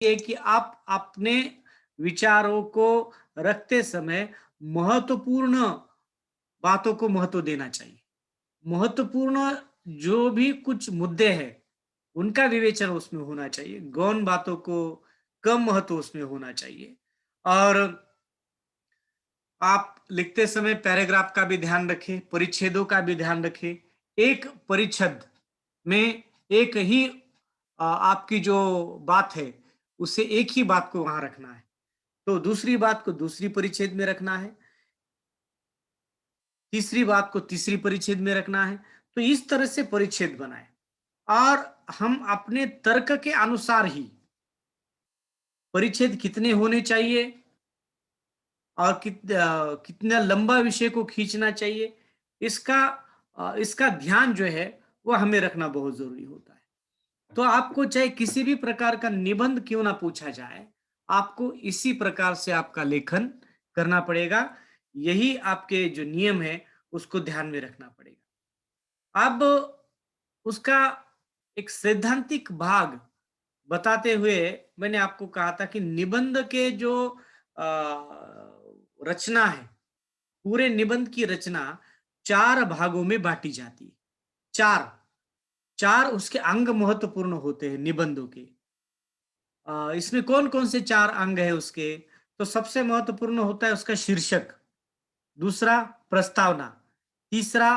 ये कि आप अपने विचारों को रखते समय महत्वपूर्ण बातों को महत्व देना चाहिए। महत्वपूर्ण जो भी कुछ मुद्दे हैं, उनका विवेचन उसमें होना चाहिए। गौण बातों को कम महत्व उसमें होना चाहिए। और आप लिखते समय पैराग्राफ का भी ध्यान रखें, परिच्छेदों का भी ध्यान रखें। एक परिच्छेद में एक ही आपकी जो बात है, उसे एक ही बात को वहाँ रखना है। तो दूसरी बात को दूसरी परिच्छेद में रखना है, तीसरी बात को तीसरी परिच्छेद में रखना है। तो इस तरह से परिच्छेद बनाएँ और हम अपने तर्क के अनुसार ही परिच्छेद कितने होने चाहिए और कितना लंबा विषय को खींचना चाहिए, इसका ध्यान जो है, वो हमें रखना बहुत ज़रूरी होता है। तो आपको चाहे किसी भी प्रकार का निबंध क्यों ना पूछा जाए, आपको इसी प्रकार से आपका लेखन करना पड़ेगा। यही आपके जो नियम हैं, उसको ध्यान में रखना पड़ेगा। अब उसका एक सैद्धांतिक भाग बताते हुए मैंने आपको कहा था कि निबंध के जो रचना है, पूरे निबंध की रचना 4 भागों में बाँटी जाती है। 4 4 उसके अंग महत्वपूर्ण होते हैं निबंधों के। इसमें कौन-कौन से 4 अंग हैं उसके? तो सबसे महत्वपूर्ण होता है उसका शीर्षक, दूसरा प्रस्तावना, तीसरा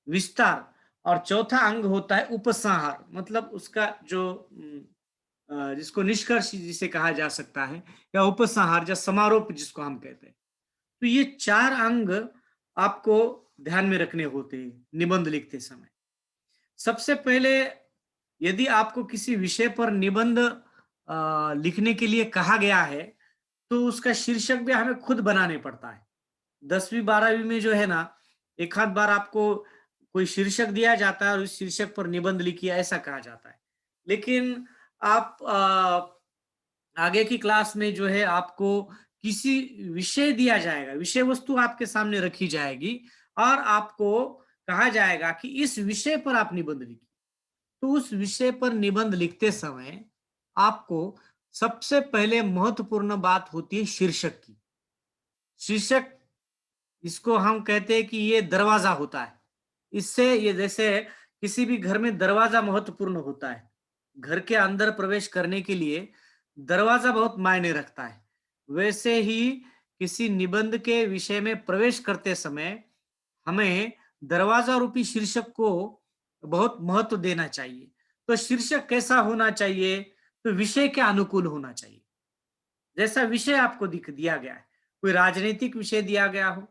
विस्तार और चौथा अंग होता है उपसंहार। मतलब उसका जो जिसको निष्कर्ष जिसे कहा जा सकता है या उपसंहार या समारोप जिसको हम कहते हैं। तो ये 4 अंग आपको ध्यान में रखने होते हैं निबंध लिखते समय। सबसे पहले यदि आपको किसी विषय पर निबंध लिखने के लिए कहा गया है, तो उसका शीर्षक भी हमें खुद बनाने पड़ता है। 10वीं 12वीं में जो है ना, एक आध बार आपको कोई शीर्षक दिया जाता है और उस शीर्षक पर निबंध लिखिए ऐसा कहा जाता है। लेकिन आप आगे की क्लास में जो है आपको किसी विषय दिया जाएगा, विषय वस्तु आपके सामने रखी जाएगी और आपको कहा जाएगा कि इस विषय पर आप निबंध लिखिए। तो उस विषय पर निबंध लिखते समय आपको सबसे पहले महत्वपूर्ण बात होती है शीर्षक की। शीर्षक इसको हम कहते हैं कि ये दरवाजा होता है। इससे ये जैसे किसी भी घर में दरवाजा महत्वपूर्ण होता है। घर के अंदर प्रवेश करने के लिए दरवाजा बहुत मायने रखता है। वैसे ही किसी निबंध के विषय में प्रवेश करते समय हमें दरवाजा रूपी शीर्षक को बहुत महत्व देना चाहिए। तो शीर्षक कैसा होना चाहिए? तो विषय के अनुकूल होना चाहिए। जैसा विषय आपको दिया गया है, कोई राजनीतिक विषय दिया गया हो,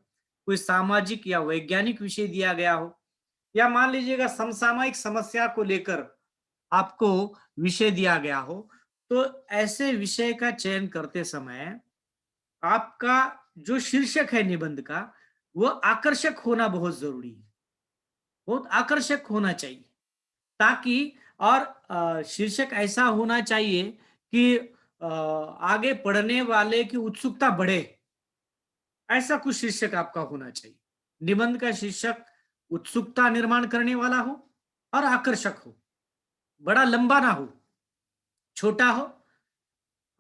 कोई सामाजिक या वैज्ञानिक विषय दिया गया हो, या मान लीजिएगा समसामयिक समस्या को लेकर आपको विषय दिया गया हो, तो ऐसे विषय का चयन करते समय आपका जो शीर्षक है निबंध का, वो आकर्षक होना बहुत जरूरी है। बहुत आकर्षक होना चाहिए ताकि और शीर्षक ऐसा होना चाहिए कि आगे पढ़ने वाले की उत्सुकता बढ़े। ऐसा कुछ शीर्षक आपका होना चाहिए। निबंध का शीर्षक उत्सुकता निर्माण करने वाला हो और आकर्षक हो। बड़ा लंबा ना हो, छोटा हो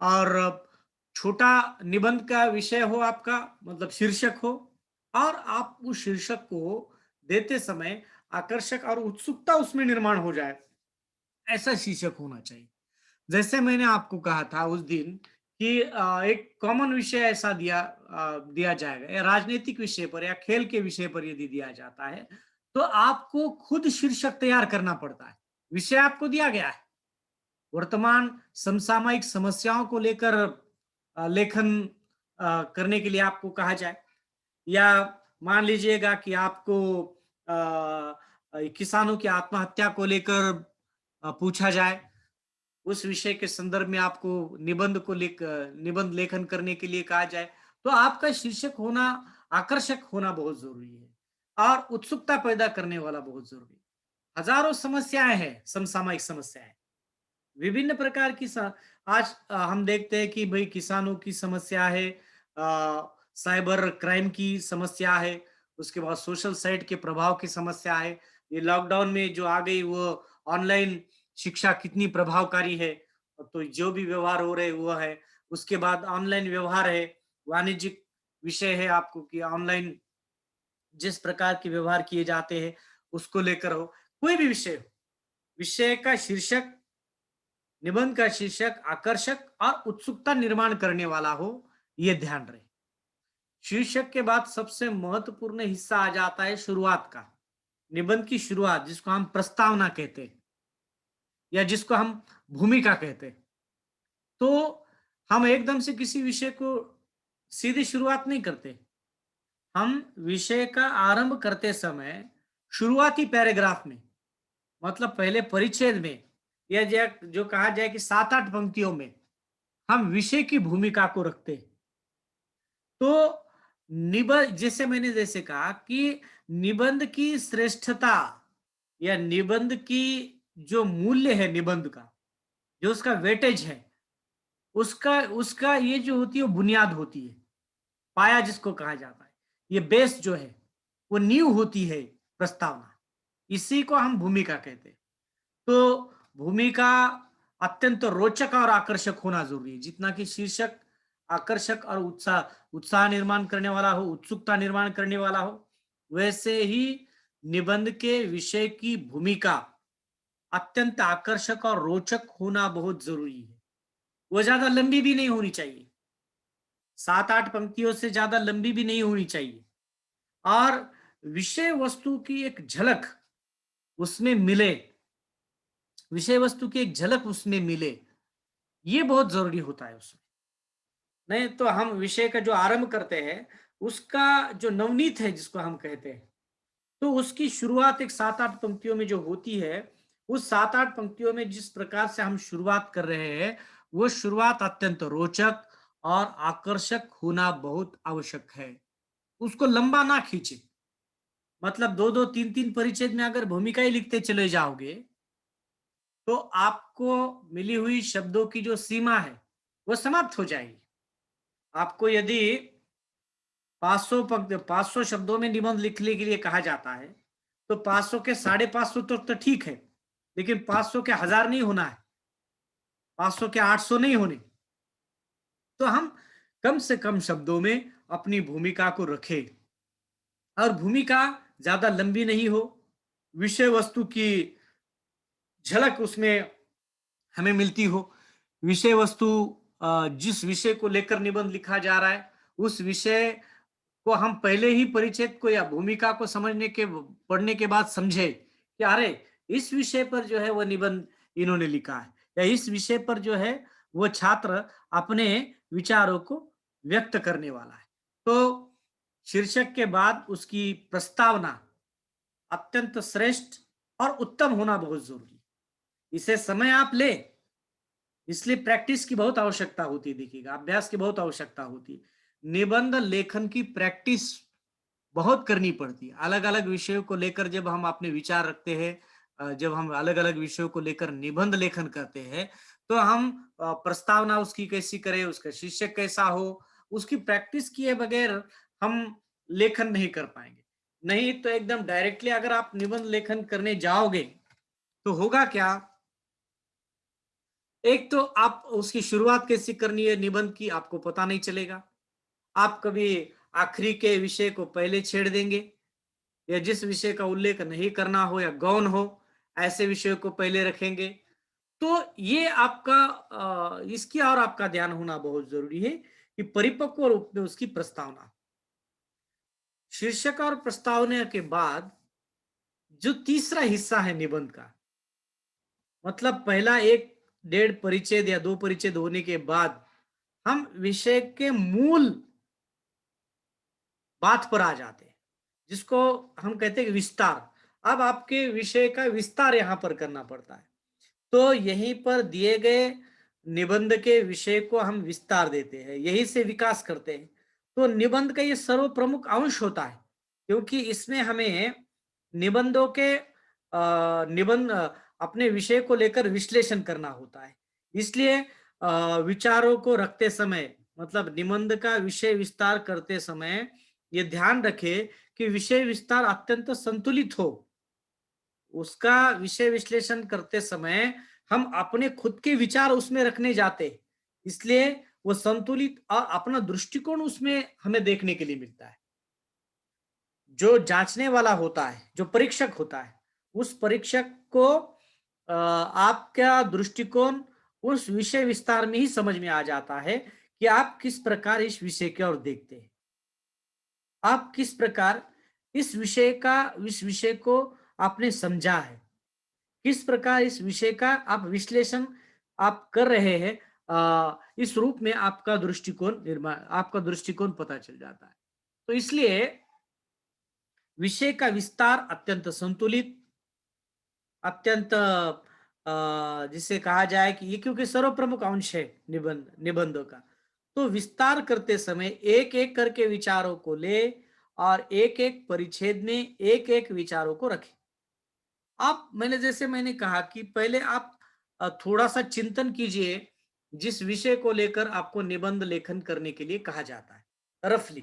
और छोटा निबंध का विषय हो आपका, मतलब शीर्षक हो, और आप उस शीर्षक को देते समय आकर्षक और उत्सुकता उसमें निर्माण हो जाए, ऐसा शीर्षक होना चाहिए। जैसे मैंने आपको कहा था उस दिन कि एक कॉमन विषय ऐसा दिया जाएगा या राजनीतिक विषय पर या खेल के विषय पर यदि दिया जाता है, तो आपको खुद शीर्षक तैयार करना पड़ता है। विषय आपको दिया गया है, वर्तमान समसामयिक समस्याओं को लेकर लेखन करने के लिए आपको कहा जाए, या मान लीजिएगा कि आपको किसानों की आत्महत्या को लेकर पूछा जाए, उस विषय के संदर्भ में आपको निबंध लेखन करने के लिए कहा जाए, तो आपका शीर्षक होना, आकर्षक होना बहुत ज़रूरी है और उत्सुकता पैदा करने वाला बहुत ज़रूरी है। हज़ारों समस्याएँ हैं, समसामयिक समस्याएँ। विभिन्न प्रकार की आज हम देखते हैं कि भई किसानों की समस्या है, साइबर क्राइम की समस्या है, उसके बाद सोशल साइट के प्रभाव की समस्या है। ये लॉकडाउन में जो आ गई वो ऑनलाइन शिक्षा कितनी प्रभावकारी है, तो जो भी व्यवहार हो रहे वो है। उसके बाद ऑनलाइन व्यवहार है, वाणिज्यिक विषय है आपको कि ऑनलाइन जिस प्रकार के व्यवहार किए जाते हैं उसको लेकर हो, कोई भी विषय हो, विषय का शीर्षक, निबंध का शीर्षक आकर्षक और उत्सुकता निर्माण करने वाला हो, ये ध्यान रहे। शीर्षक के बाद सबसे महत्वपूर्ण हिस्सा आ जाता है शुरुआत का, निबंध की शुरुआत जिसको हम प्रस्तावना कहते हैं या जिसको हम भूमिका कहते हैं। तो हम एकदम से किसी विषय को सीधी शुरुआत नहीं करते। हम विषय का आरंभ करते समय शुरुआती पैराग्राफ में, मतलब पहले परिच्छेद में, या जो कहा जाए कि 7-8 पंक्तियों में हम विषय की भूमिका को रखते हैं। तो निबंध, जैसे कहा कि निबंध की श्रेष्ठता या निबंध की जो मूल्य है निबंध का, जो उसका वेटेज है, उसका उसका ये जो होती है वो बुनियाद होती है, पाया जिसको कहा जाता है। ये बेस जो है वो नींव होती है प्रस्तावना, इसी को हम भूमिका कहते हैं। तो भूमिका अत्यंत रोचक और आकर्षक होना जरूरी है। जितना कि शीर्षक आकर्षक और उत्साह उत्साह निर्माण करने वाला हो, उत्सुकता निर्माण करने वाला हो, वैसे ही निबंध के विषय की भूमिका अत्यंत आकर्षक और रोचक होना बहुत जरूरी है। वो ज्यादा लंबी भी नहीं होनी चाहिए, 7-8 पंक्तियों से ज्यादा लंबी भी नहीं होनी चाहिए, और विषय वस्तु की एक झलक उसमें मिले, विषय वस्तु की एक झलक उसमें मिले, ये बहुत जरूरी होता है उसमें। नहीं तो हम विषय का जो आरंभ करते हैं, उसका जो नवनीत है जिसको हम कहते हैं, तो उसकी शुरुआत एक 7-8 पंक्तियों में जो होती है, उस 7-8 पंक्तियों में जिस प्रकार से हम शुरुआत कर रहे हैं, वो शुरुआत अत्यंत रोचक और आकर्षक होना बहुत आवश्यक है। उसको लंबा ना खींचे, मतलब 2-2 3-3 परिच्छेद में अगर भूमिका ही लिखते चले जाओगे, तो आपको मिली हुई शब्दों की जो सीमा है, वो समाप्त हो जाएगी। आपको यदि 500 शब्दों में निबंध लिखने के लिए कहा जाता है, तो 500 के 550 तो ठीक है, लेकिन 500 के 1000 नहीं होना है, 500 के 800 नहीं होने। तो हम कम से कम शब्दों में अपनी भूमिका को रखें, और भूमिका ज्यादा लंबी नहीं हो, विषय वस्तु की झलक उसमें हमें मिलती हो। विषय वस्तु, जिस विषय को लेकर निबंध लिखा जा रहा है, उस विषय को हम पहले ही परिच्छेद को या भूमिका को समझने के पढ़ने के बाद समझे कि अरे इस विषय पर जो है वो निबंध इन्होंने लिखा है, या इस विषय पर जो है वो छात्र अपने विचारों को व्यक्त करने वाला है। तो शीर्षक के बाद उसकी प्रस्तावना अत्यंत श्रेष्ठ और उत्तम होना बहुत जरूरी है। इसे समय आप ले, इसलिए प्रैक्टिस की बहुत आवश्यकता होती है। देखिएगा, अभ्यास की बहुत आवश्यकता होती है। निबंध लेखन की प्रैक्टिस बहुत करनी पड़ती है। अलग अलग विषयों को लेकर जब हम अपने विचार रखते हैं, जब हम अलग अलग विषयों को लेकर निबंध लेखन करते हैं, तो हम प्रस्तावना उसकी कैसी करें, उसका शीर्षक कैसा हो, उसकी प्रैक्टिस किए बगैर हम लेखन नहीं कर पाएंगे। नहीं तो एकदम डायरेक्टली अगर आप निबंध लेखन करने जाओगे, तो होगा क्या, एक तो आप उसकी शुरुआत कैसे करनी है निबंध की आपको पता नहीं चलेगा। आप कभी आखिरी के विषय को पहले छेड़ देंगे, या जिस विषय का उल्लेख नहीं करना हो या गौण हो, ऐसे विषयों को पहले रखेंगे। तो ये आपका इसकी और आपका ध्यान होना बहुत जरूरी है कि परिपक्व रूप में उसकी प्रस्तावना, शीर्षक और प्रस्तावना के बाद जो तीसरा हिस्सा है निबंध का, मतलब पहला 1-1.5 परिच्छेद या 2 परिच्छेद होने के बाद हम विषय के मूल बात पर आ जाते हैं, जिसको हम कहते हैं कि विस्तार। अब आपके विषय का विस्तार यहां पर करना पड़ता है। तो यहीं पर दिए गए निबंध के विषय को हम विस्तार देते हैं, यही से विकास करते हैं। तो निबंध का ये सर्व प्रमुख अंश होता है, क्योंकि इसमें हमें निबंधों के निबंध अपने विषय को लेकर विश्लेषण करना होता है। इसलिए विचारों को रखते समय, मतलब निबंध का विषय विस्तार करते समय, ये ध्यान रखें कि विषय विस्तार अत्यंत संतुलित हो। उसका विषय विश्लेषण करते समय हम अपने खुद के विचार उसमें रखने जाते हैं, इसलिए वो संतुलित और अपना दृष्टिकोण उसमें हमें देखने के लिए मिलता है। जो जांचने वाला होता है, जो परीक्षक होता है, उस परीक्षक को आपका दृष्टिकोण उस विषय विस्तार में ही समझ में आ जाता है कि आप किस प्रकार इस विषय की ओर देखते हैं। आप किस प्रकार इस विषय को आपने समझा है, किस प्रकार इस विषय का आप विश्लेषण आप कर रहे हैं, इस रूप में आपका दृष्टिकोण पता चल जाता है। तो इसलिए विषय का विस्तार अत्यंत संतुलित, अत्यंत जिसे कहा जाए कि ये क्योंकि सर्वप्रमुख अंश है निबंधों का, तो विस्तार करते समय एक एक करके विचारों को ले और एक एक परिच्छेद में एक एक विचारों को रखें। आप मैंने कहा कि पहले आप थोड़ा सा चिंतन कीजिए जिस विषय को लेकर आपको निबंध लेखन करने के लिए कहा जाता है, रफली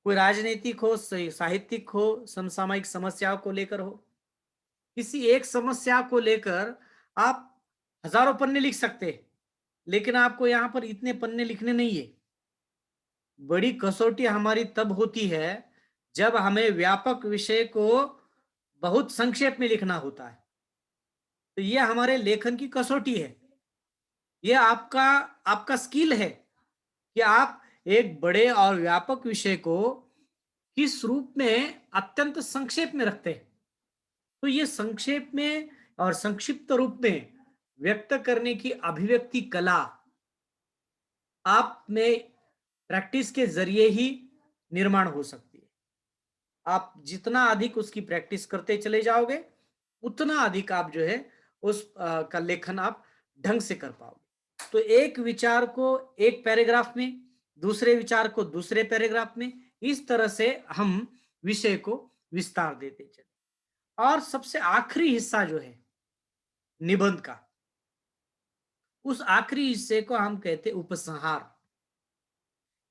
कोई राजनीतिक हो, साहित्यिक हो, समसामयिक समस्याओं को लेकर हो, किसी एक समस्या को लेकर आप हजारों पन्ने लिख सकते हैं, लेकिन आपको यहाँ पर इतने पन्ने लिखने नहीं है। बड़ी कसौटी हमारी तब होती है जब हमें व्यापक विषय को बहुत संक्षेप में लिखना होता है। तो ये हमारे लेखन की कसौटी है। ये आपका आपका स्किल है कि आप एक बड़े और व्यापक विषय को किस रूप में अत्यंत संक्षेप में रखते हैं। तो ये संक्षेप में और संक्षिप्त रूप में व्यक्त करने की अभिव्यक्ति कला आप में प्रैक्टिस के जरिए ही निर्माण हो सकती है। आप जितना अधिक उसकी प्रैक्टिस करते चले जाओगे, उतना अधिक आप जो है उस का लेखन आप ढंग से कर पाओगे। तो एक विचार को एक पैराग्राफ में, दूसरे विचार को दूसरे पैराग्राफ में, इस तरह से हम विषय को विस्तार देते चले। और सबसे आखिरी हिस्सा जो है निबंध का, उस आखिरी हिस्से को हम कहते उपसंहार,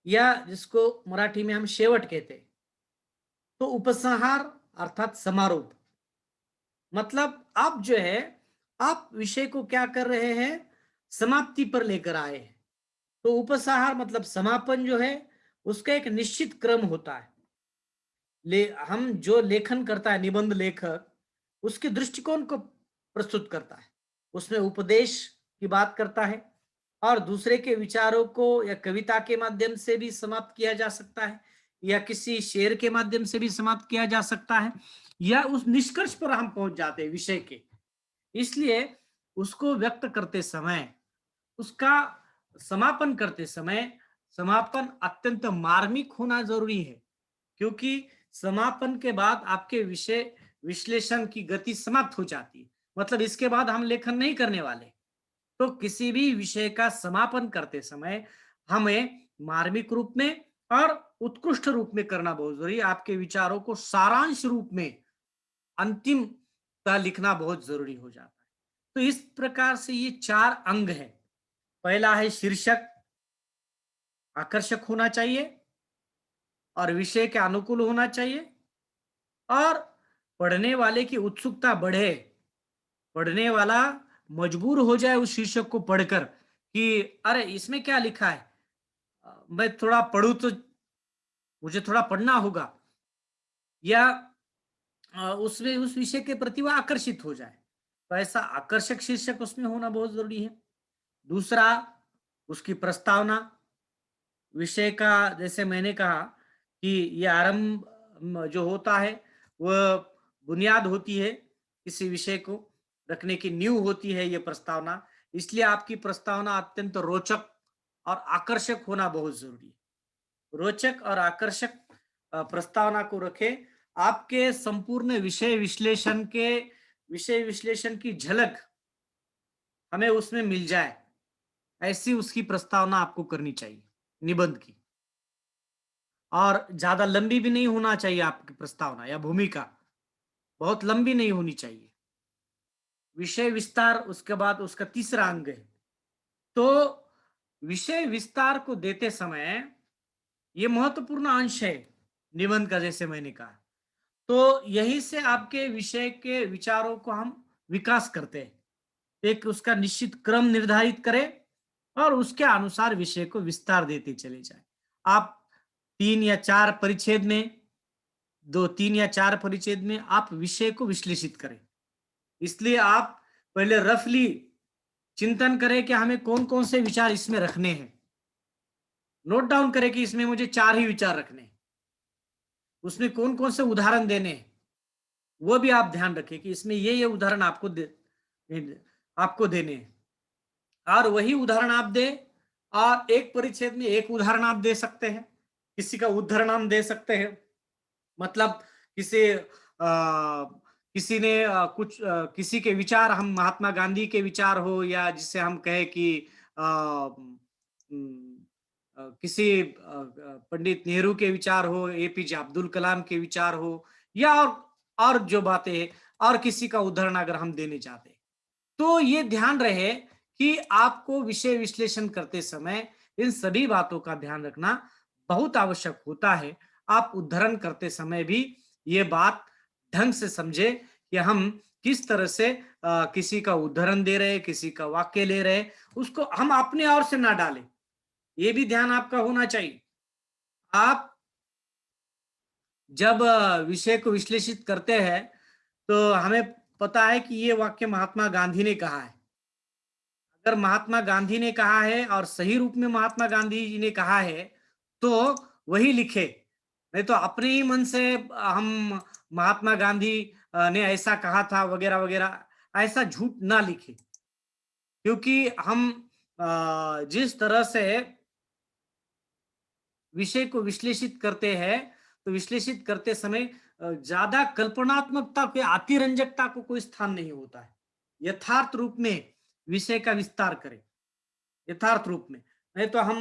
या जिसको मराठी में हम शेवट कहते हैं। तो उपसंहार अर्थात समारोप, मतलब आप जो है आप विषय को क्या कर रहे हैं, समाप्ति पर लेकर आए हैं। तो उपसंहार मतलब समापन जो है उसका एक निश्चित क्रम होता है। हम जो लेखन करता है निबंध लेखक, उसके दृष्टिकोण को प्रस्तुत करता है, उसमें उपदेश की बात करता है और दूसरे के विचारों को या कविता के माध्यम से भी समाप्त किया जा सकता है या किसी शेर के माध्यम से भी समाप्त किया जा सकता है, या उस निष्कर्ष पर हम पहुंच जाते हैं विषय के। इसलिए उसको व्यक्त करते समय, उसका समापन करते समय, समापन अत्यंत मार्मिक होना जरूरी है, क्योंकि समापन के बाद आपके विषय विश्लेषण की गति समाप्त हो जाती है। मतलब इसके बाद हम लेखन नहीं करने वाले। तो किसी भी विषय का समापन करते समय हमें मार्मिक रूप में और उत्कृष्ट रूप में करना बहुत जरूरी है। आपके विचारों को सारांश रूप में अंतिम का लिखना बहुत जरूरी हो जाता है। तो इस प्रकार से ये 4 अंग है। पहला है शीर्षक, आकर्षक होना चाहिए और विषय के अनुकूल होना चाहिए और पढ़ने वाले की उत्सुकता बढ़े, पढ़ने वाला मजबूर हो जाए उस शीर्षक को पढ़कर कि अरे इसमें क्या लिखा है, मैं थोड़ा पढ़ूं तो मुझे थोड़ा पढ़ना होगा, या उसमें उस विषय के प्रति वह आकर्षित हो जाए। तो ऐसा आकर्षक शीर्षक उसमें होना बहुत जरूरी है। दूसरा, उसकी प्रस्तावना, विषय का जैसे मैंने कहा कि ये आरंभ जो होता है वह बुनियाद होती है, किसी विषय को रखने की नींव होती है ये प्रस्तावना। इसलिए आपकी प्रस्तावना अत्यंत रोचक और आकर्षक होना बहुत जरूरी है। रोचक और आकर्षक प्रस्तावना को रखें, आपके संपूर्ण विषय विश्लेषण की झलक हमें उसमें मिल जाए, ऐसी उसकी प्रस्तावना आपको करनी चाहिए निबंध की। और ज्यादा लंबी भी नहीं होना चाहिए आपकी प्रस्तावना या भूमिका, बहुत लंबी नहीं होनी चाहिए। विषय विस्तार उसके बाद उसका तीसरा अंग है। तो विषय विस्तार को देते समय ये महत्वपूर्ण अंश है निबंध का, जैसे मैंने कहा। तो यही से आपके विषय के विचारों को हम विकास करते हैं। एक उसका निश्चित क्रम निर्धारित करें और उसके अनुसार विषय को विस्तार देते चले जाएं। आप 3 या 4 परिच्छेद में 3 या 4 परिच्छेद में आप विषय को विश्लेषित करें। इसलिए आप पहले रफली चिंतन करें कि हमें कौन-कौन से विचार इसमें रखने हैं। नोट डाउन करें कि इसमें मुझे 4 ही विचार रखने हैं। उसमें कौन-कौन से उदाहरण देने हैं, वो भी आप ध्यान रखें कि इसमें ये उदाहरण आपको देने हैं। और वही उदाहरण आप दें और एक परिच्छेद में एक उदाहरण आप दे सकते हैं, किसी का उद्धरण हम दे सकते हैं। मतलब किसी ने किसी के विचार, हम महात्मा गांधी के विचार हो या जिसे हम कहें कि अ, उम, किसी पंडित नेहरू के विचार हो, एपीजे अब्दुल कलाम के विचार हो या और जो बातें हैं और किसी का उदाहरण अगर हम देने चाहते हैं। तो ये ध्यान रहे कि आपको विषय विश्लेषण करते समय इन सभी बातों का ध्यान रखना बहुत आवश्यक होता है। आप उद्धरण करते समय भी ये बात ढंग से समझे कि हम किस तरह से किसी का उद्धरण दे रहे हैं, किसी का वाक्य ले रहे हैं, उसको हम अपने ओर से ना डालें। ये भी ध्यान आपका होना चाहिए। आप जब विषय को विश्लेषित करते हैं, तो हमें पता है कि ये वाक्य महात्मा गांधी ने कहा है। अगर महात्मा गांधी ने कहा है और सही रूप में महात्मा गांधी जी ने कहा है, तो वही लिखे। नहीं तो अपने ही मन से हम महात्मा गांधी ने ऐसा कहा था वगैरह वगैरह, ऐसा झूठ ना लिखे। क्योंकि हम जिस तरह से विषय को विश्लेषित करते हैं, तो विश्लेषित करते समय ज्यादा कल्पनात्मकता के अतिरंजकता को कोई स्थान नहीं होता है। यथार्थ रूप में विषय का विस्तार करें, यथार्थ रूप में। नहीं तो हम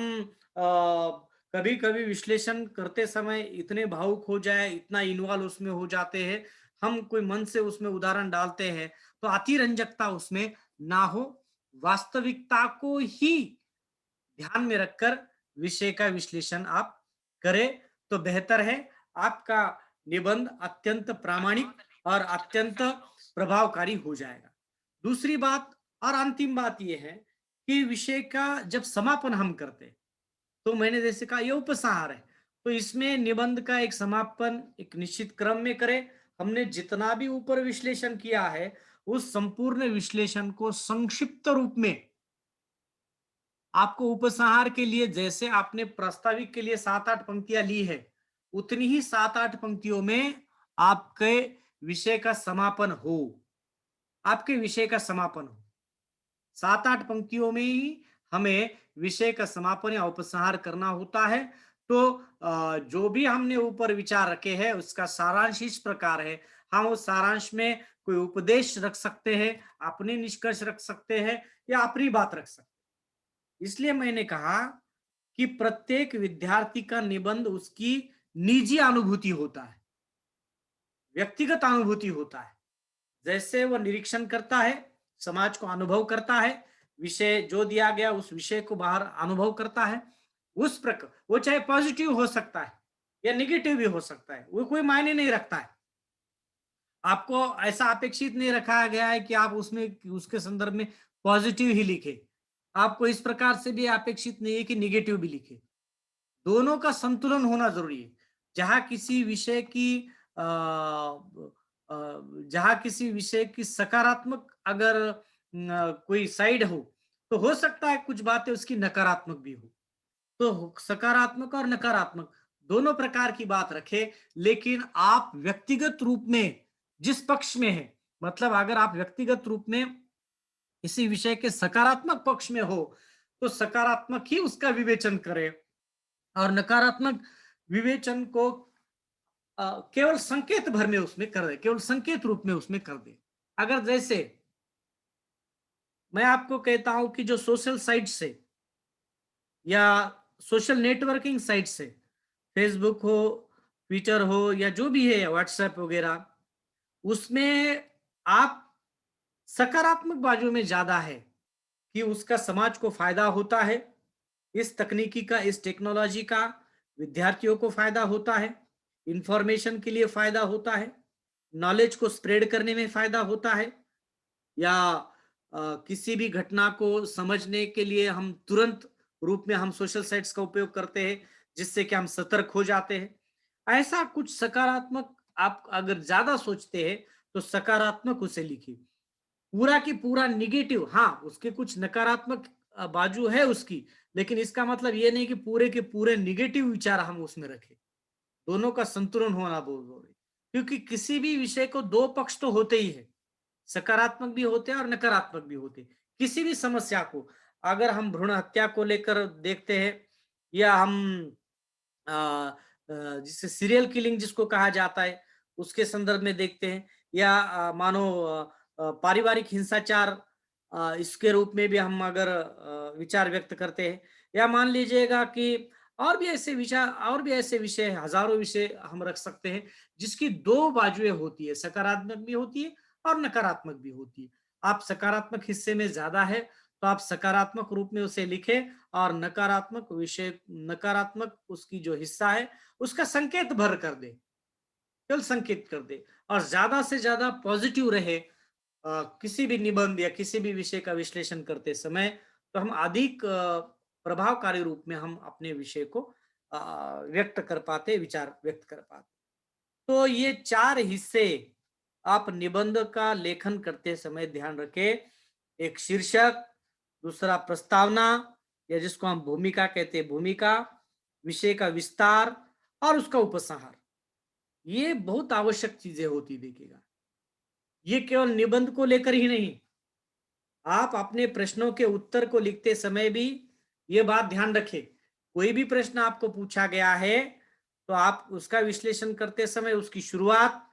कभी कभी विश्लेषण करते समय इतने भावुक हो जाए, इतना इन्वॉल्व उसमें हो जाते हैं, हम कोई मन से उसमें उदाहरण डालते हैं, तो अतिरंजकता उसमें ना हो। वास्तविकता को ही ध्यान में रखकर विषय का विश्लेषण आप करें, तो बेहतर है। आपका निबंध अत्यंत प्रामाणिक और अत्यंत प्रभावकारी हो जाएगा। दूसरी बात और अंतिम बात यह है कि विषय का जब समापन हम करते हैं, तो मैंने जैसे कहा ये उपसंहार है, तो इसमें निबंध का एक समापन एक निश्चित क्रम में करें। हमने जितना भी ऊपर विश्लेषण किया है, उस संपूर्ण विश्लेषण को संक्षिप्त रूप में आपको उपसंहार के लिए, जैसे आपने प्रास्ताविक के लिए 7-8 पंक्तियां ली है, उतनी ही 7-8 पंक्तियों में आपके विषय का समापन हो। आपके विषय का समापन हो। 7-8 पंक्तियों में ही हमें विषय का समापन या उपसंहार करना होता है। तो जो भी हमने ऊपर विचार रखे हैं, उसका सारांश इस प्रकार है। हम उस सारांश में कोई उपदेश रख सकते हैं, अपने निष्कर्ष रख सकते हैं या अपनी बात रख सकते हैं। इसलिए मैंने कहा कि प्रत्येक विद्यार्थी का निबंध उसकी निजी अनुभूति होता है, व्यक्तिगत अनुभूति होता है। जैसे वो निरीक्षण करता है, समाज को अनुभव करता है, विषय जो दिया गया उस विषय को बाहर अनुभव करता है, उस प्रकार वो चाहे पॉजिटिव हो सकता है या निगेटिव भी हो सकता है, वो कोई मायने नहीं रखता है। आपको ऐसा अपेक्षित नहीं रखा गया है कि आप उसमें उसके संदर्भ में पॉजिटिव ही लिखे। आपको इस प्रकार से भी अपेक्षित नहीं है कि निगेटिव भी लिखे। दोनों का संतुलन होना जरूरी है। जहां किसी विषय की अ, जहां किसी विषय की सकारात्मक अगर कोई साइड हो, तो हो सकता है कुछ बातें उसकी नकारात्मक भी हो। तो सकारात्मक और नकारात्मक दोनों प्रकार की बात रखे, लेकिन आप व्यक्तिगत रूप में जिस पक्ष में है, मतलब अगर आप व्यक्तिगत रूप में किसी विषय के सकारात्मक पक्ष में हो, तो सकारात्मक ही उसका विवेचन करें और नकारात्मक विवेचन को केवल संकेत भर में उसमें कर दे, केवल संकेत रूप में उसमें कर दे। अगर जैसे मैं आपको कहता हूं कि जो सोशल साइट से या सोशल नेटवर्किंग साइट से, फेसबुक हो, ट्विटर हो या जो भी है, व्हाट्सएप वगैरह, उसमें आप सकारात्मक बाजू में ज्यादा है कि उसका समाज को फायदा होता है, इस तकनीकी का, इस टेक्नोलॉजी का विद्यार्थियों को फायदा होता है, इंफॉर्मेशन के लिए फायदा होता है, नॉलेज को स्प्रेड करने में फायदा होता है, या किसी भी घटना को समझने के लिए हम तुरंत रूप में हम सोशल साइट्स का उपयोग करते हैं, जिससे कि हम सतर्क हो जाते हैं। ऐसा कुछ सकारात्मक आप अगर ज़्यादा सोचते हैं, तो सकारात्मक उसे लिखिए। पूरा की पूरा नेगेटिव, हाँ, उसके कुछ नकारात्मक बाजू है उसकी, लेकिन इसका मतलब ये नहीं कि पूरे के पूरे नेगेटिव विचार हम उसमें रखें। दोनों का संतुलन होना बहुत ज़रूरी है। क्योंकि किसी भी विषय को 2 पक्ष तो होते ही हैं। सकारात्मक भी होते हैं और नकारात्मक भी होते हैं। किसी भी समस्या को अगर हम भ्रूण हत्या को लेकर देखते हैं, या हम अ जिसे सीरियल किलिंग जिसको कहा जाता है, उसके संदर्भ में देखते हैं, या मानो पारिवारिक हिंसाचार, इसके रूप में भी हम अगर विचार व्यक्त करते हैं, या मान लीजिएगा कि और भी ऐसे विषय हज़ारों विषय हम रख सकते हैं, जिसकी 2 बाजुएँ होती है, सकारात्मक भी होती है और नकारात्मक भी होती है। आप सकारात्मक हिस्से में ज़्यादा है, तो आप सकारात्मक रूप में उसे लिखें, और नकारात्मक उसकी जो हिस्सा है, उसका संकेत भर कर दें, केवल संकेत कर दें, और ज़्यादा से ज़्यादा पॉज़िटिव रहे। किसी भी निबंध या किसी भी विषय का विश्लेषण करते समय, तो हम अधिक प्रभावकारी रूप में हम अपने विषय को व्यक्त कर पाते, विचार व्यक्त कर पाते। तो ये 4 हिस्से आप निबंध का लेखन करते समय ध्यान रखें। एक शीर्षक, दूसरा प्रस्तावना, या जिसको हम भूमिका कहते हैं, भूमिका, विषय का विस्तार और उसका उपसंहार। ये बहुत आवश्यक चीजें होती, देखिएगा। ये केवल निबंध को लेकर ही नहीं, आप अपने प्रश्नों के उत्तर को लिखते समय भी ये बात ध्यान रखें। कोई भी प्रश्न आपको पूछा गया है, तो आप उसका विश्लेषण करते समय उसकी शुरुआत,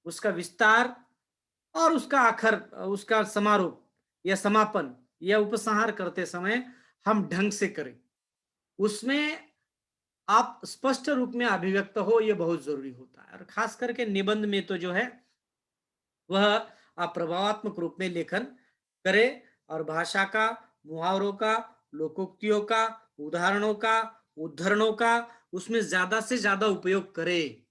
उसका विस्तार और उसका आखिर, उसका समारोह या समापन या उपसंहार करते समय हम ढंग से करें। उसमें आप स्पष्ट रूप में अभिव्यक्त हो, ये बहुत जरूरी होता है। और खास करके निबंध में तो जो है, वह आप प्रभावात्मक रूप में लेखन करें, और भाषा का, मुहावरों का, लोकोक्तियों का, उदाहरणों का, उद्धरणों का उसमें ज्यादा से ज्यादा उपयोग करें।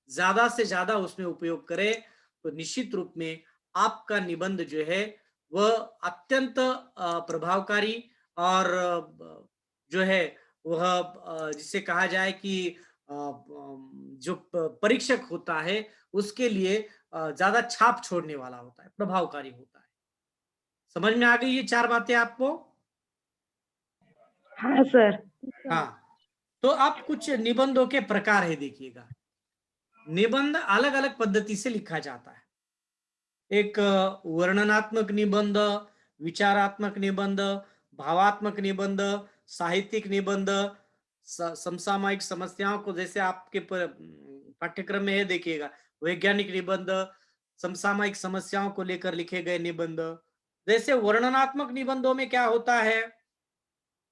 ज्यादा से ज्यादा उसमें उपयोग करें, तो निश्चित रूप में आपका निबंध जो है, वह अत्यंत प्रभावकारी, और जो है वह जिसे कहा जाए कि जो परीक्षक होता है, उसके लिए ज्यादा छाप छोड़ने वाला होता है, प्रभावकारी होता है। समझ में आ गई ये 4 बातें आपको? हाँ सर। हाँ। तो आप कुछ निबंधों के प्रकार है, देखिएगा। निबंध अलग अलग पद्धति से लिखा जाता है। एक वर्णनात्मक निबंध, विचारात्मक निबंध, भावात्मक निबंध, साहित्यिक निबंध, समसामयिक समस्याओं को, जैसे आपके पाठ्यक्रम में है, देखिएगा, वैज्ञानिक निबंध, समसामयिक समस्याओं को लेकर लिखे गए निबंध। जैसे वर्णनात्मक निबंधों में क्या होता है,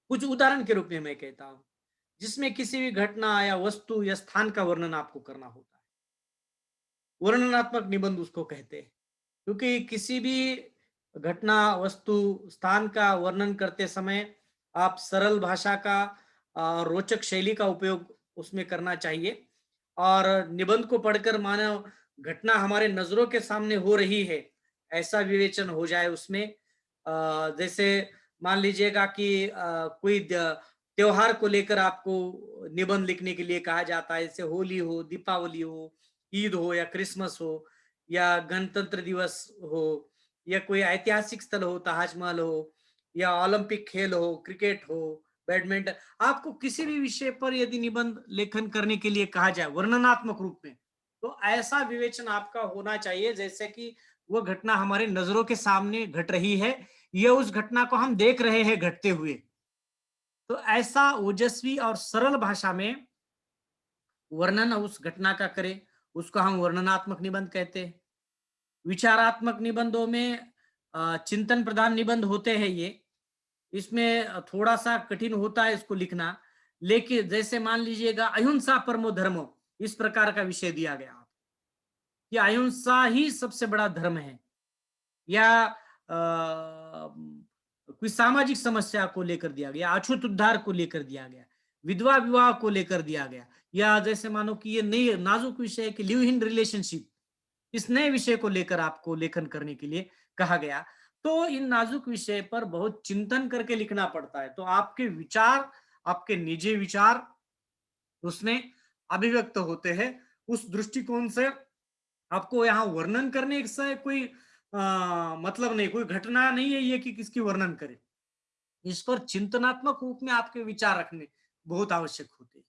कुछ उदाहरण के रूप में मैं कहता हूं, जिसमें किसी भी घटना या वस्तु या स्थान का वर्णन आपको करना होता है, वर्णनात्मक निबंध उसको कहते हैं। क्योंकि किसी भी घटना, वस्तु, स्थान का वर्णन करते समय आप सरल भाषा का, रोचक शैली का उपयोग उसमें करना चाहिए, और निबंध को पढ़कर मानो घटना हमारे नजरों के सामने हो रही है, ऐसा विवेचन हो जाए उसमें। जैसे मान लीजिएगा कि कोई त्योहार को लेकर आपको निबंध लिखने के लिए कहा जाता है, जैसे होली हो, दीपावली हो, ईद हो, या क्रिसमस हो, या गणतंत्र दिवस हो, या कोई ऐतिहासिक स्थल हो, ताजमहल हो, या ओलंपिक खेल हो, क्रिकेट हो, बैडमिंटन। आपको किसी भी विषय पर यदि निबंध लेखन करने के लिए कहा जाए वर्णनात्मक रूप में, तो ऐसा विवेचन आपका होना चाहिए जैसे कि वो घटना हमारे नजरों के सामने घट रही है, ये उस घटना को हम देख रहे हैं घटते हुए। तो ऐसा ओजस्वी और सरल भाषा में वर्णन उस घटना का करें, उसको हम वर्णनात्मक निबंध कहते हैं। विचारात्मक निबंधों में चिंतन प्रधान निबंध होते हैं ये। इसमें थोड़ा-सा कठिन होता है इसको लिखना, लेकिन जैसे मान लीजिएगा अहिंसा परमो धर्मो, इस प्रकार का विषय दिया गया कि अहिंसा ही सबसे बड़ा धर्म है, या कोई सामाजिक समस्या को लेकर दिया गया, अछूत उद्धार को लेकर दिया गया, विधवा विवाह को लेकर दिया गया, या जैसे मानो कि ये नई नाजुक विषय है कि लिव इन रिलेशनशिप, इस नए विषय को लेकर आपको लेखन करने के लिए कहा गया। तो इन नाजुक विषय पर बहुत चिंतन करके लिखना पड़ता है। तो आपके विचार, आपके निजी विचार उसमें अभिव्यक्त होते हैं। उस दृष्टिकोण से आपको यहाँ वर्णन करने से कोई मतलब नहीं, कोई घटना नहीं है ये कि किसकी वर्णन करें। इस पर चिंतनात्मक रूप में आपके विचार रखने बहुत आवश्यक होते हैं।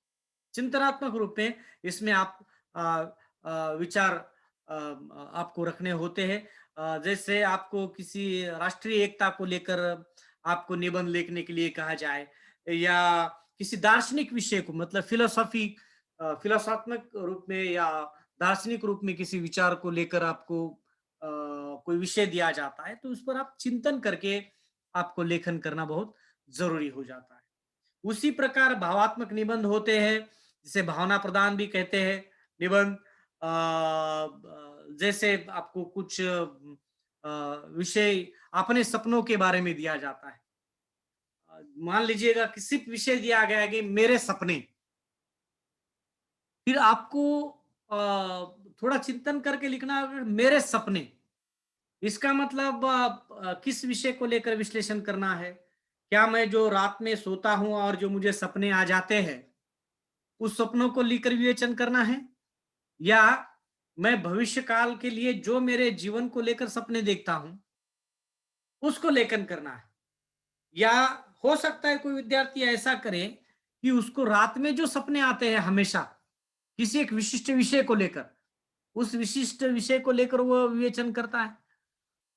चिंतनात्मक रूप में इसमें आप अ विचार आपको रखने होते हैं। जैसे आपको किसी राष्ट्रीय एकता को लेकर आपको निबंध लिखने के लिए कहा जाए, या किसी दार्शनिक विषय को, मतलब फिलोसात्मक रूप में या दार्शनिक रूप में किसी विचार को लेकर आपको कोई विषय दिया जाता है, तो उस पर आप चिंतन करके आपको लेखन करना बहुत ज़रूरी हो जाता है। उसी प्रकार भावात्मक निबंध होते हैं, जिसे भावना प्रदान भी कहते हैं निबंध। जैसे आपको कुछ विषय अपने सपनों के बारे में दिया जाता है। मान लीजिएगा कि सिर्फ विषय दिया गया है कि मेरे सपने, फिर आपको थोड़ा चिंतन करके लिखना होगा, मेरे सपने, इसका मतलब किस विषय को लेकर विश्लेषण करना है? क्या मैं जो रात में सोता हूँ और जो मुझे सपने आ जाते हैं, उस सपनों को लेकर विवेचन करना है? या मैं भविष्य काल के लिए जो मेरे जीवन को लेकर सपने देखता हूँ, उसको लेखन करना है? या हो सकता है कोई विद्यार्थी ऐसा करे कि उसको रात में जो सपने आते हैं हमेशा, किसी एक विशिष्ट विषय को लेकर, उस विशिष्ट विषय को लेकर वो विवेचन करता है।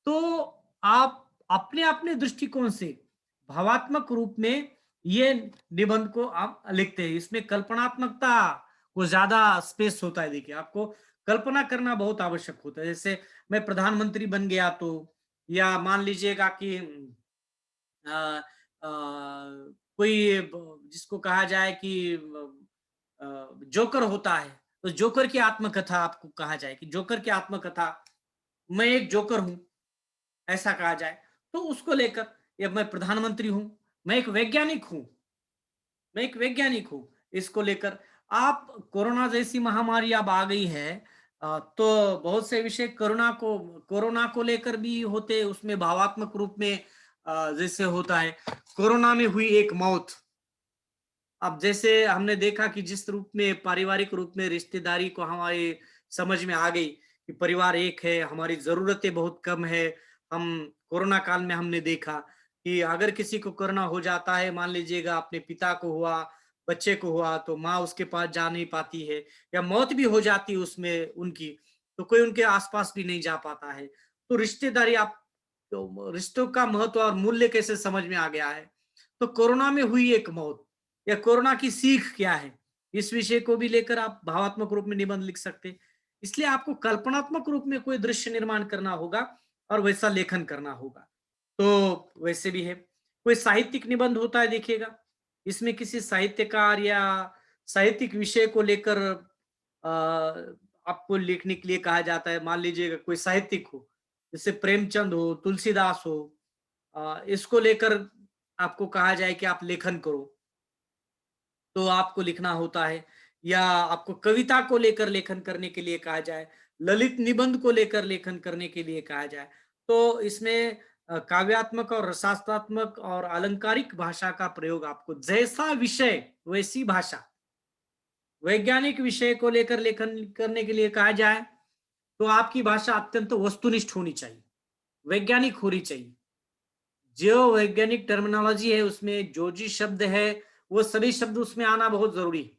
तो आप अपने-अपने दृष्टिकोण से भावात्मक रूप में ये निबंध को आप लिखते हैं। इसमें कल्पनात्मकता को ज़्यादा स्पेस होता है। देखिए, आपको कल्पना करना बहुत आवश्यक होता है। जैसे मैं प्रधानमंत्री बन गया तो, या मान लीजिएगा कि अ अ, कोई जिसको कहा जाए कि जोकर होता है, तो जोकर की आत्मकथा आपको कहा जाए कि जोकर की आत्मकथा, मैं एक जोकर हूँ, ऐसा कहा जाए, तो उसको लेकर, या मैं प्रधानमंत्री हूँ, मैं एक वैज्ञानिक हूँ, मैं एक वैज्ञानिक हूँ, इसको लेकर आप, कोरोना जैसी महामारी अब आ गई है, तो बहुत से विषय कोरोना को लेकर भी होते, उसमें भावात्मक रूप में जैसे होता है, कोरोना में हुई एक मौत। अब जैसे हमने देखा कि जिस रूप में पारिवारिक रूप में रिश्तेदारी को हमारे समझ में आ गई कि परिवार एक है, हमारी ज़रूरतें बहुत कम है। हम कोरोना काल में हमने देखा कि अगर किसी को कोरोना हो जाता है, मान लीजिएगा अपने पिता को हुआ, बच्चे को हुआ, तो माँ उसके पास जा नहीं पाती है, या मौत भी हो जाती है उसमें उनकी, तो कोई उनके आस-पास भी नहीं जा पाता है। तो रिश्तेदारी आप, तो रिश्तों का महत्व और मूल्य कैसे समझ में आ गया है। तो कोरोना में हुई एक मौत, या कोरोना की सीख क्या है? इस विषय को भी लेकर आप भावात्मक रूप में निबंध लिख सकते हैं। इसलिए आपको कल्पनात्मक रूप में कोई दृश्य निर्माण करना होगा और वैसा लेखन करना होगा। तो वैसे भी है। कोई साहित्यिक निबंध होता है, देखिएगा, इसमें किसी साहित्यकार या साहित्यिक विषय को लेकर आपको लिखने के लिए कहा जाता है। मान लीजिएगा कोई साहित्यिक हो, जैसे प्रेमचंद हो, तुलसीदास हो, इसको लेकर आपको कहा जाए कि आप लेखन करो। तो आपको लिखना होता है, या आपको कविता को लेकर लेखन करने के लिए कहा जाए, ललित निबंध को लेकर लेखन करने के लिए कहा जाए, तो इसमें काव्यात्मक और रसात्मक और अलंकारिक भाषा का प्रयोग, आपको जैसा विषय वैसी भाषा, वैज्ञानिक विषय को लेकर लेखन करने के लिए कहा जाए, तो आपकी भाषा अत्यंत वस्तुनिष्ठ होनी चाहिए, वैज्ञानिक होनी चाहिए। जो वैज्ञानिक टर्मिनोलॉजी है, उसमें जो जी शब्द है, वो सभी शब्द उसमें आना बहुत जरूरी है।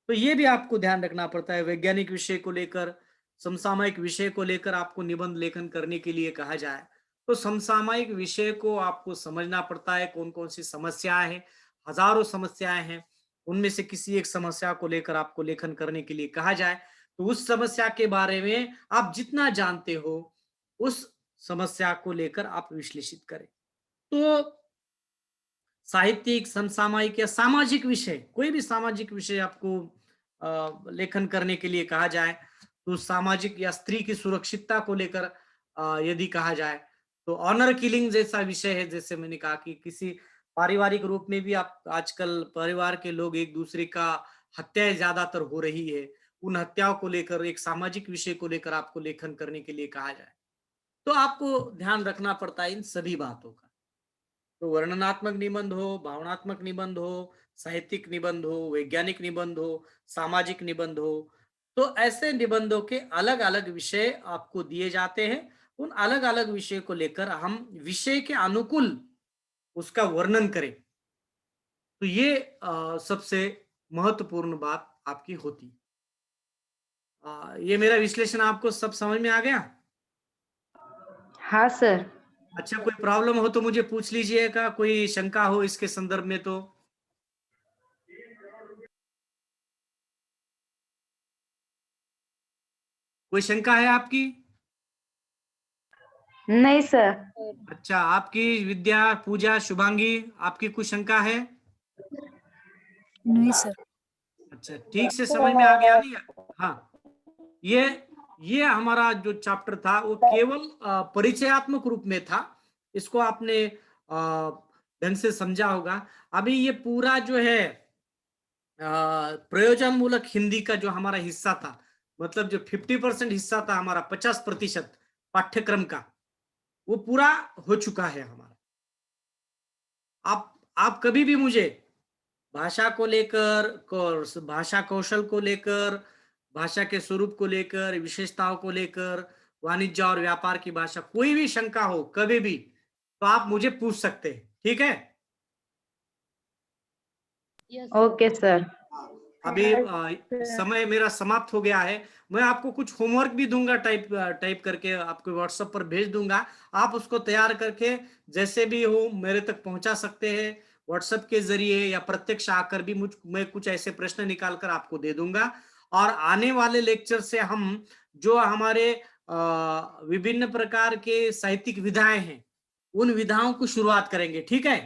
तो ये भी आपको ध्यान रखना पड़ता है। वैज्ञानिक विषय को लेकर, समसामयिक विषय को लेकर आपको निबंध लेखन करने के लिए कहा जाए, तो समसामयिक विषय को आपको समझना पड़ता है, कौन-कौन सी समस्याएँ हैं, हज़ारों समस्याएँ हैं, उनमें से किसी एक समस्या को लेकर आपको लेखन करने के लिए कहा जाए, तो उस समस्या के बारे में आप जितना जानते हो, उस समस्या को लेकर आप विश्लेषित करें। तो साहित्यिक, समसामयिक या सामाजिक विषय, कोई भी सामाजिक विषय आपको लेखन करने के लिए कहा जाए, तो सामाजिक या स्त्री की सुरक्षितता को लेकर यदि कहा जाए, तो ऑनर किलिंग जैसा विषय है, जैसे मैंने कहा कि किसी पारिवारिक रूप में भी आप, आजकल परिवार के लोग एक-दूसरे का हत्याएँ ज़्यादातर हो रही है, उन हत्याओं को लेकर एक सामाजिक विषय को लेकर आपको लेखन करने के लिए कहा जाए। तो आपको ध्यान रखना पड़ता है इन सभी बातों का। तो वर्णनात्मक निबंध हो, भावनात्मक निबंध हो, साहित्यिक निबंध हो, वैज्ञानिक निबंध हो, सामाजिक निबंध हो, तो ऐसे निबंधों के अलग अलग विषय आपको दिए जाते हैं। उन अलग अलग विषय को लेकर हम विषय के अनुकूल उसका वर्णन करें, तो ये सबसे महत्वपूर्ण बात आपकी होती। ये मेरा विश्लेषण आपको सब समझ में आ गया? हाँ सर। अच्छा, कोई प्रॉब्लम हो तो मुझे पूछ लीजिएगा, कोई शंका हो इसके संदर्भ में तो। कोई शंका है आपकी? नहीं सर। अच्छा, आपकी विद्या, पूजा, शुभांगी, आपकी कुछ शंका है? नहीं सर। अच्छा, ठीक से समझ में आ गया नहीं? हाँ, ये ये हमारा जो चैप्टर था वो केवल परिचयात्मक रूप में था। इसको आपने ढंग से समझा होगा। अभी ये पूरा जो है प्रयोजन मूलक हिंदी का जो हमारा हिस्सा था, मतलब जो 50% हिस्सा था हमारा, 50% पाठ्यक्रम का, वो पूरा हो चुका है हमारा। आप कभी भी मुझे भाषा को लेकर, भाषा कौशल को लेकर, भाषा के स्वरूप को लेकर, विशेषताओं को लेकर, वाणिज्य और व्यापार की भाषा, कोई भी शंका हो कभी भी, तो आप मुझे पूछ सकते हैं। ठीक है? Okay sir. अभी समय मेरा समाप्त हो गया है। मैं आपको कुछ होमवर्क भी दूंगा, टाइप करके आपको व्हाट्सएप पर भेज दूंगा। आप उसको तैयार करके जैसे भी हो मेरे तक पहुंचा सकते हैं, व्हाट्सएप के जरिए या प्रत्यक्ष आकर भी। मैं कुछ ऐसे प्रश्न निकाल कर आपको दे दूंगा। और आने वाले लेक्चर से हम जो हमारे विभिन्न प्रकार के साहित्यिक विधाएं हैं, उन विधाओं को शुरुआत करेंगे। ठीक है?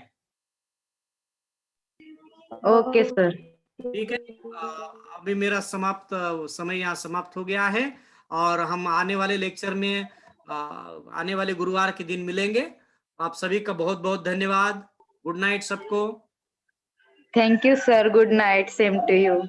Okay sir. ठीक है। अभी मेरा समय यहाँ समाप्त हो गया है, और हम आने वाले लेक्चर में आने वाले गुरुवार के दिन मिलेंगे। आप सभी का बहुत बहुत धन्यवाद। गुड नाइट सबको। Thank you sir. Good night. Same to you.